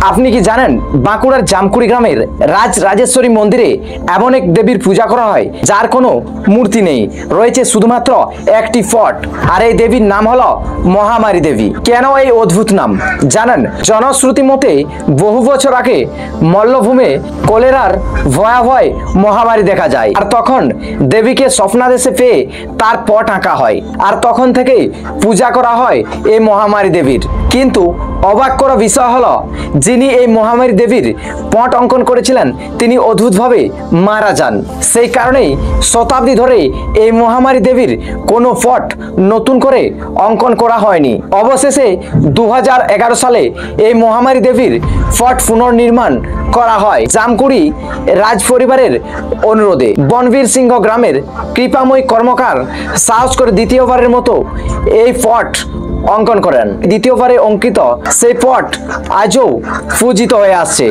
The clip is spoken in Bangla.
আপনি কি জানেন বাঁকুড়ার জামকুড়ি গ্রামের রাজরাজেশ্বরী মন্দিরে এমন এক দেবীর পূজা করা হয় যার কোনো মূর্তি নেই, রয়েছে শুধুমাত্র একটি ফট। আর এই দেবীর নাম হলো মহামারী দেবী। কেন এই অদ্ভুত নাম জানেন? জনশ্রুতি মতে বহু বছর আগে মল্লভূমে কলেরার ভয়াবহ মহামারী দেখা যায়, আর তখন দেবীকে স্বপ্নাদেশে পেয়ে তার পট আঁকা হয়, আর তখন থেকেই পূজা করা হয় এই মহামারী দেবীর। কিন্তু অবাক করা বিষয় হলো, যিনি এই মহামারী দেবীর পট অঙ্কন করেছিলেন তিনি অদ্ভুতভাবে মারা যান। সেই কারণেই শতাব্দী ধরে এই মহামারী দেবীর কোনো পট নতুন করে অঙ্কন করা হয়নি। অবশেষে 2011 সালে এই মহামারী দেবীর পট পুনর্নির্মাণ করা হয় জামকুড়ি রাজ পরিবারের অনুরোধে। বনবীর সিংহ গ্রামের কৃপাময়ী কর্মকার সাহস করে দ্বিতীয়বারের মতো এই পট অঙ্কন করেন। দ্বিতীয়বারে অঙ্কিত সেই পট আজও পূজিত হয়ে আসছে।